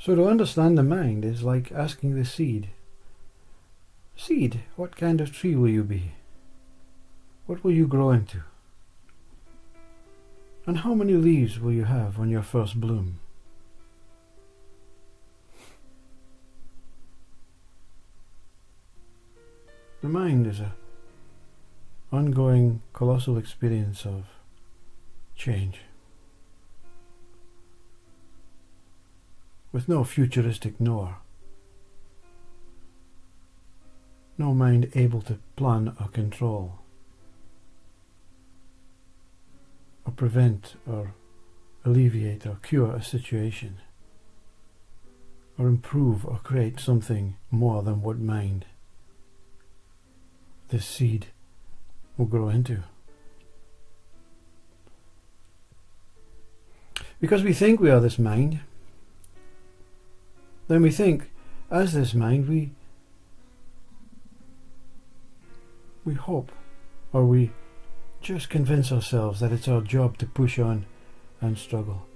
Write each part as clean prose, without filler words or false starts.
So to understand the mind is like asking the seed, "Seed, what kind of tree will you be? What will you grow into? And how many leaves will you have on your first bloom?" The mind is an ongoing colossal experience of change, with no futuristic knower, no mind able to plan or control, or prevent or alleviate or cure a situation, or improve or create something more than what mind this seed will grow into. Because we think we are this mind, then we think as this mind we hope, or we just convince ourselves that it's our job to push on and struggle.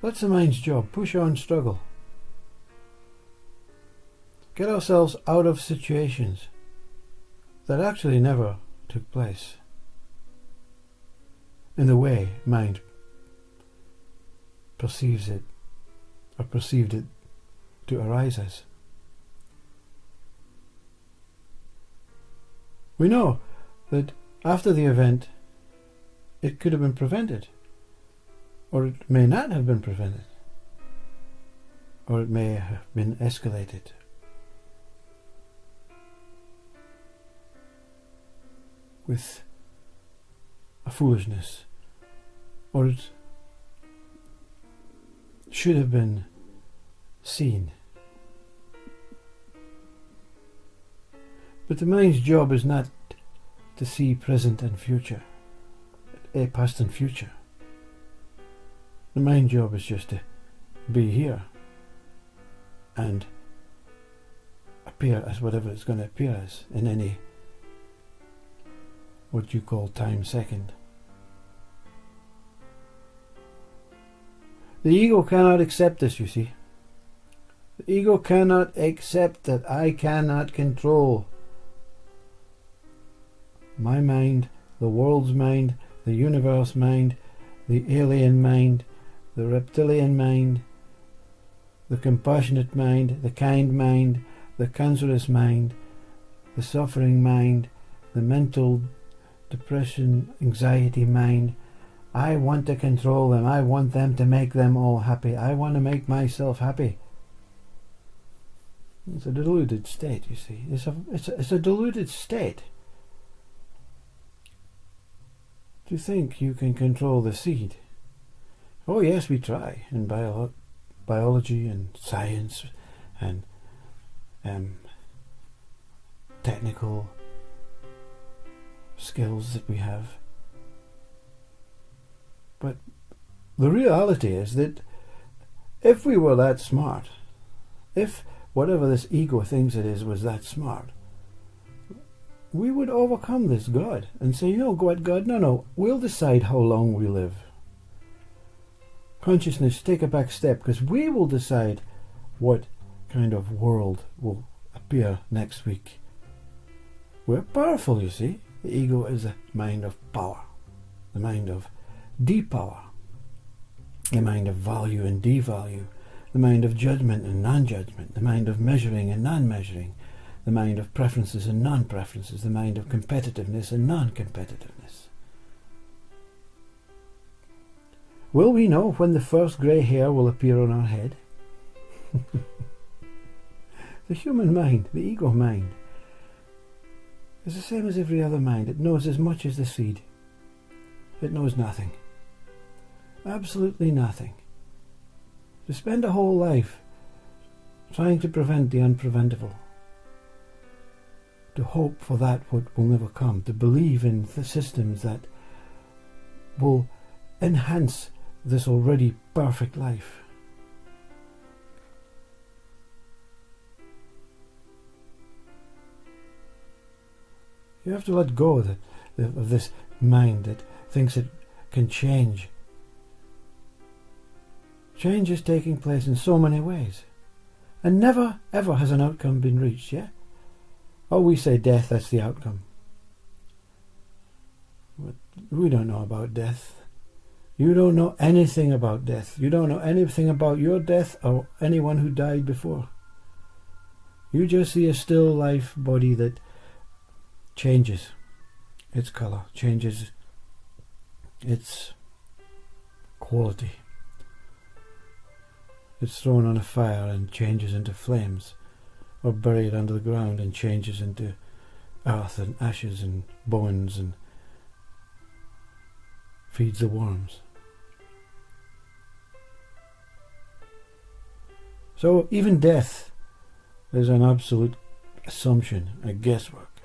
That's the mind's job, push on, struggle. Get ourselves out of situations that actually never took place in the way mind perceives it or perceived it to arise as. We know that after the event it could have been prevented, or it may not have been prevented, or it may have been escalated. With a foolishness, or it should have been seen. But the mind's job is not to see present and future, past and future. The mind's job is just to be here and appear as whatever it's going to appear as in any what you call time second. The ego cannot accept this, you see. The ego cannot accept that I cannot control my mind, the world's mind, the universe mind, the alien mind, the reptilian mind, the compassionate mind, the kind mind, the cancerous mind, the suffering mind, the mental depression, anxiety mind. I want to control them. I want them to make them all happy. I want to make myself happy. It's a deluded state, you see. It's a deluded state to think you can control the seed. Oh yes, we try in biology and science and technical skills that we have. But the reality is that if we were that smart, if whatever this ego thinks it is was that smart, we would overcome this God and say, God, no, we'll decide how long we live. Consciousness, take a back step, because we will decide what kind of world will appear next week. We're powerful, you see. The ego is a mind of power, the mind of depower, the mind of value and devalue, the mind of judgment and non-judgment, the mind of measuring and non-measuring, the mind of preferences and non-preferences, the mind of competitiveness and non-competitiveness. Will we know when the first grey hair will appear on our head? The human mind, the ego mind, is the same as every other mind. It knows as much as the seed. It knows nothing. Absolutely nothing. To spend a whole life trying to prevent the unpreventable, to hope for that what will never come, to believe in the systems that will enhance this already perfect life. You have to let go of this mind that thinks it can change. Change is taking place in so many ways. And never, ever has an outcome been reached, yeah? Oh, we say death, that's the outcome. But we don't know about death. You don't know anything about death. You don't know anything about your death or anyone who died before. You just see a still life body that changes its colour, changes its quality. It's thrown on a fire and changes into flames, or buried under the ground and changes into earth and ashes and bones and feeds the worms. So even death is an absolute assumption, a guesswork.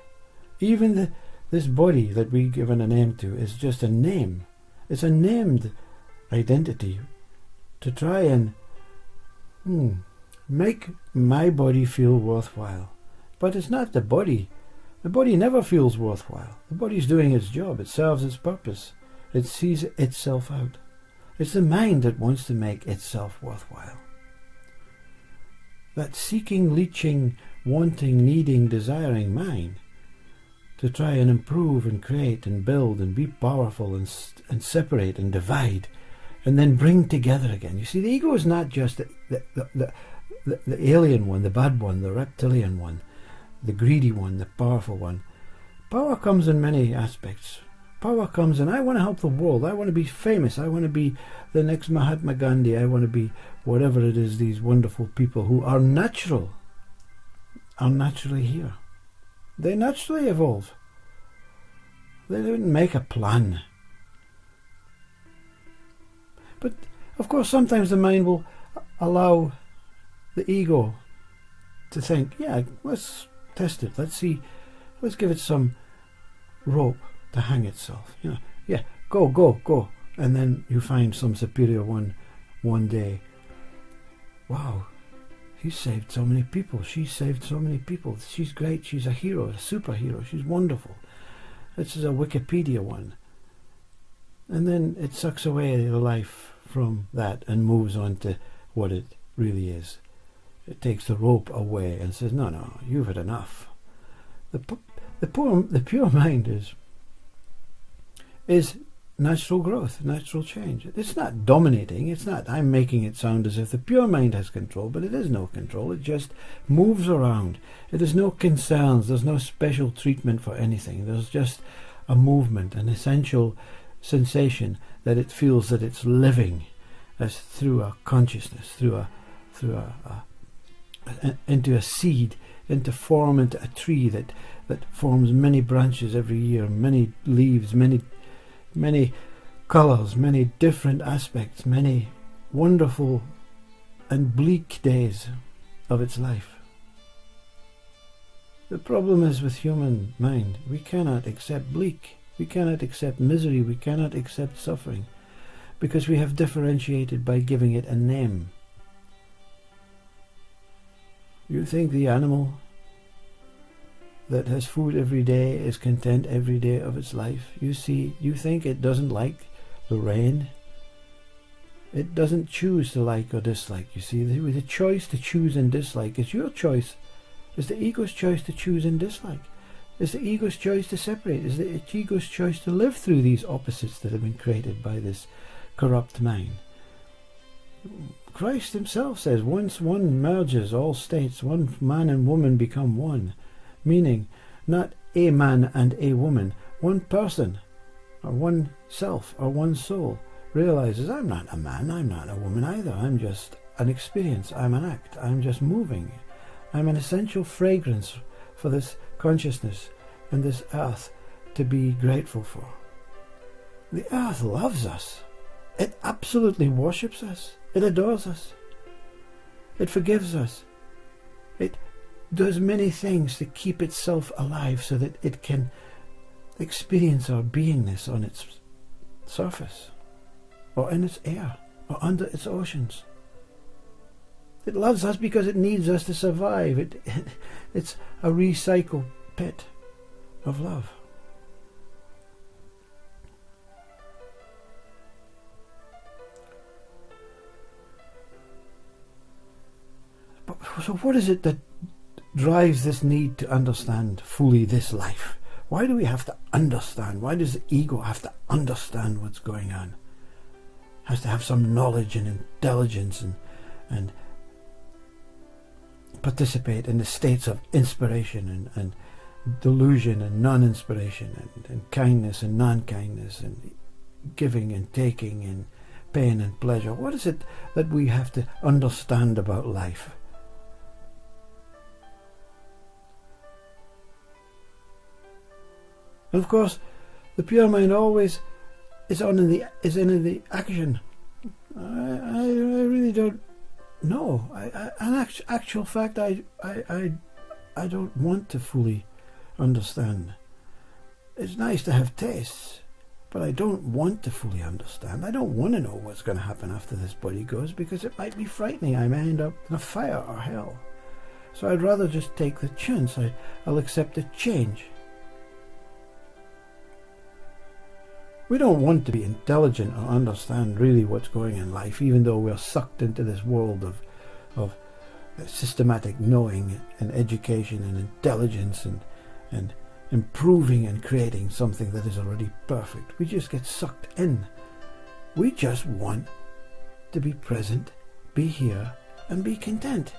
Even this body that we've given a name to is just a name. It's a named identity to try and make my body feel worthwhile. But it's not the body. The body never feels worthwhile. The body's doing its job. It serves its purpose. It sees itself out. It's the mind that wants to make itself worthwhile. That seeking, leeching, wanting, needing, desiring mind to try and improve and create and build and be powerful and separate and divide and then bring together again. You see, the ego is not just the alien one, the bad one, the reptilian one, the greedy one, the powerful one. Power comes in many aspects. Power comes in, I want to help the world, I want to be famous, I want to be the next Mahatma Gandhi, I want to be whatever it is, these wonderful people who are natural, are naturally here. They naturally evolve. They didn't make a plan. But of course sometimes the mind will allow the ego to think, yeah, let's test it, let's see, let's give it some rope to hang itself. You know, yeah, go. And then you find some superior one day. Wow, he saved so many people. She saved so many people. She's great. She's a hero, a superhero. She's wonderful. This is a Wikipedia one. And then it sucks away the life from that and moves on to what it really is. It takes the rope away and says, no, you've had enough. The pure mind is natural growth, natural change. It's not dominating. It's not, I'm making it sound as if the pure mind has control, but it is no control. It just moves around. It has no concerns. There's no special treatment for anything. There's just a movement, an essential sensation that it feels that it's living as through a consciousness, into a seed, into form, into a tree that forms many branches every year, many leaves, many colours, many different aspects, many wonderful and bleak days of its life. The problem is with human mind, we cannot accept bleak, we cannot accept misery, we cannot accept suffering, because we have differentiated by giving it a name. You think the animal that has food every day is content every day of its life? You think it doesn't like the rain? It doesn't choose to like or dislike. You see, the choice to choose and dislike is your choice. It's the ego's choice to choose and dislike. It's the ego's choice to separate. It's the ego's choice to live through these opposites that have been created by this corrupt mind. Christ himself says, once one merges all states, one man and woman become one. Meaning, not a man and a woman, one person, or one self, or one soul, realizes, I'm not a man, I'm not a woman either, I'm just an experience, I'm an act, I'm just moving. I'm an essential fragrance for this consciousness and this earth to be grateful for. The earth loves us. It absolutely worships us. It adores us. It forgives us. It does many things to keep itself alive so that it can experience our beingness on its surface, or in its air, or under its oceans. It loves us because it needs us to survive. It's a recycled pit of love. But So what is it that drives this need to understand fully this life? Why do we have to understand? Why does the ego have to understand what's going on? Has to have some knowledge and intelligence and participate in the states of inspiration and delusion and non-inspiration and kindness and non-kindness and giving and taking and pain and pleasure. What is it that we have to understand about life? And of course, the pure mind always is in the action. I really don't know. An actual fact, I don't want to fully understand. It's nice to have tastes, but I don't want to fully understand. I don't want to know what's going to happen after this body goes, because it might be frightening. I may end up in a fire or hell. So I'd rather just take the chance. I'll accept the change. We don't want to be intelligent or understand really what's going on in life, even though we're sucked into this world of systematic knowing and education and intelligence and improving and creating something that is already perfect. We just get sucked in. We just want to be present, be here, and be content.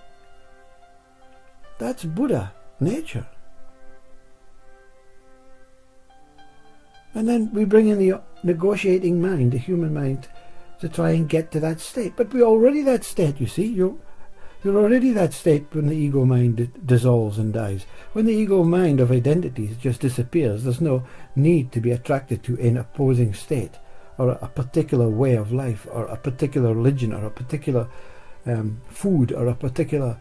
That's Buddha nature. And then we bring in the negotiating mind, the human mind, to try and get to that state. But we're already that state, you see. You're already that state when the ego mind dissolves and dies. When the ego mind of identities just disappears, there's no need to be attracted to an opposing state, or a particular way of life, or a particular religion, or a particular food, or a particular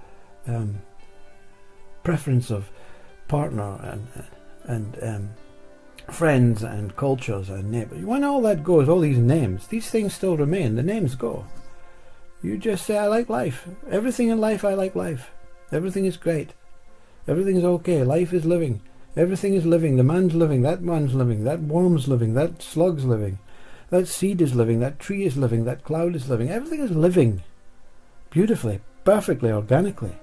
preference of partner and friends and cultures and neighbours. When all that goes, all these names, these things still remain. The names go. You just say, I like life. Everything in life, I like life. Everything is great. Everything is okay. Life is living. Everything is living. The man's living. That man's living. That worm's living. That slug's living. That seed is living. That tree is living. That cloud is living. Everything is living. Beautifully, perfectly, organically.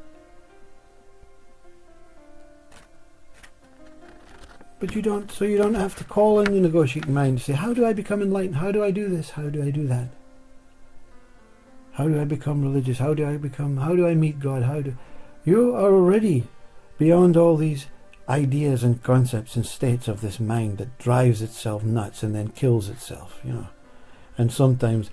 But you don't have to call in the negotiating mind to say, how do I become enlightened? How do I do this? How do I do that? How do I become religious? How do I meet God? You are already beyond all these ideas and concepts and states of this mind that drives itself nuts and then kills itself, And sometimes,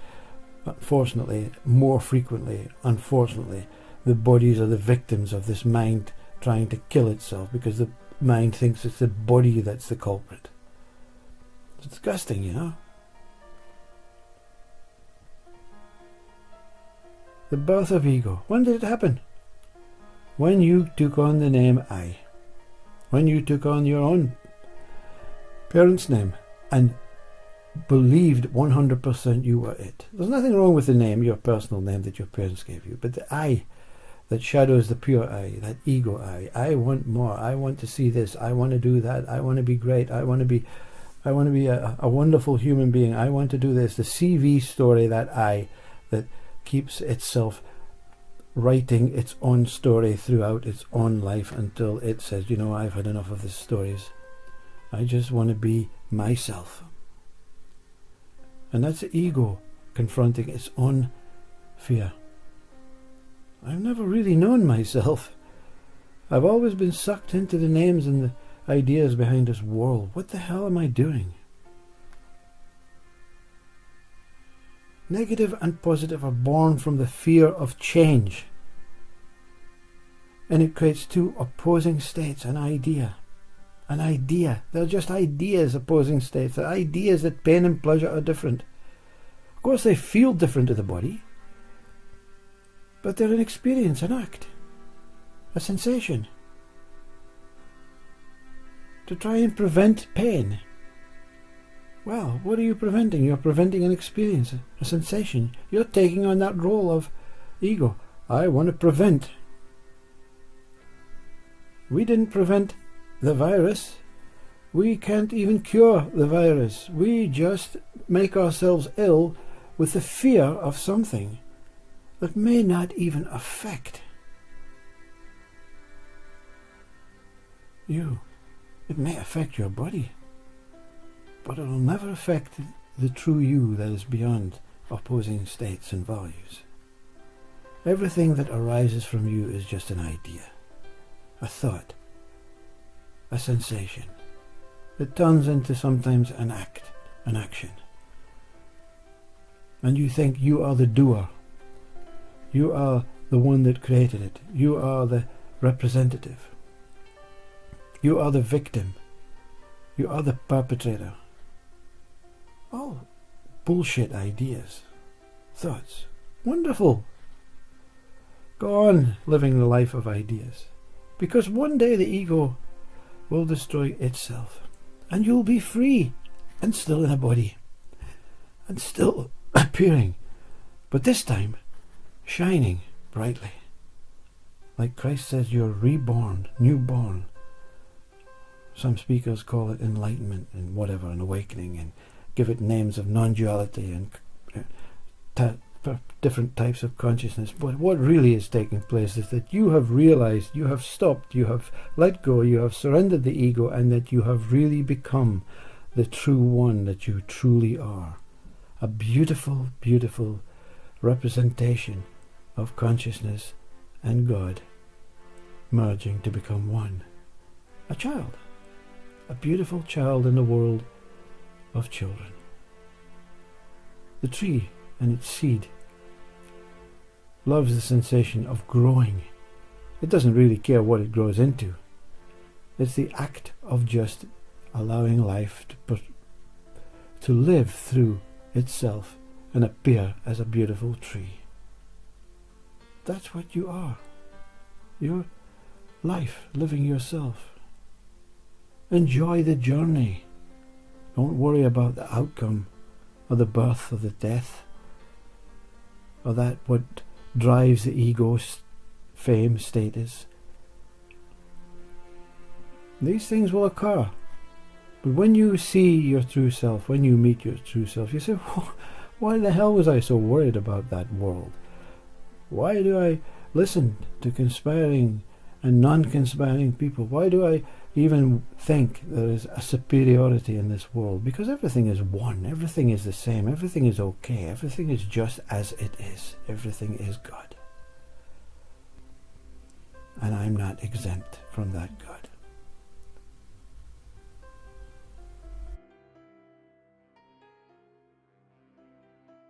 unfortunately, more frequently, unfortunately, the bodies are the victims of this mind trying to kill itself, because the mind thinks it's the body that's the culprit. It's disgusting, The birth of ego. When did it happen? When you took on the name I. When you took on your own parents' name and believed 100% you were it. There's nothing wrong with the name, your personal name that your parents gave you, but the I that shadows the pure I, that ego I want more, I want to see this, I want to do that, I want to be great, I want to be a wonderful human being, I want to do this, the CV story, that I that keeps itself writing its own story throughout its own life until it says, I've had enough of these stories. I just want to be myself. And that's the ego confronting its own fear. I've never really known myself. I've always been sucked into the names and the ideas behind this world. What the hell am I doing? Negative and positive are born from the fear of change. And it creates two opposing states, an idea. They're just ideas, opposing states. They're ideas that pain and pleasure are different. Of course they feel different to the body, but they're an experience, an act, a sensation. To try and prevent pain. Well, what are you preventing? You're preventing an experience, a sensation. You're taking on that role of ego. I want to prevent. We didn't prevent the virus. We can't even cure the virus. We just make ourselves ill with the fear of something that may not even affect you. It may affect your body, but it will never affect the true you that is beyond opposing states and values. Everything that arises from you is just an idea, a thought, a sensation. It turns into sometimes an act, an action. And you think you are the doer. You are the one that created it. You are the representative. You are the victim. You are the perpetrator. All bullshit ideas, thoughts. Wonderful. Go on living the life of ideas, because one day the ego will destroy itself, and you'll be free and still in a body and still appearing, but this time shining brightly. Like Christ says, you're reborn, newborn. Some speakers call it enlightenment and whatever, an awakening, and give it names of non-duality and different types of consciousness. But what really is taking place is that you have realized, you have stopped, you have let go, you have surrendered the ego, and that you have really become the true one that you truly are. A beautiful, beautiful representation of consciousness and God merging to become one. A child. A beautiful child in the world of children. The tree and its seed loves the sensation of growing. It doesn't really care what it grows into. It's the act of just allowing life to live through itself and appear as a beautiful tree. That's what you are. Your life, living yourself. Enjoy the journey. Don't worry about the outcome, or the birth, or the death, or that what drives the ego's fame, status. These things will occur. But when you see your true self, when you meet your true self, you say, why the hell was I so worried about that world? Why do I listen to conspiring and non-conspiring people? Why do I even think there is a superiority in this world? Because everything is one, everything is the same, everything is okay, everything is just as it is, everything is God. And I'm not exempt from that God.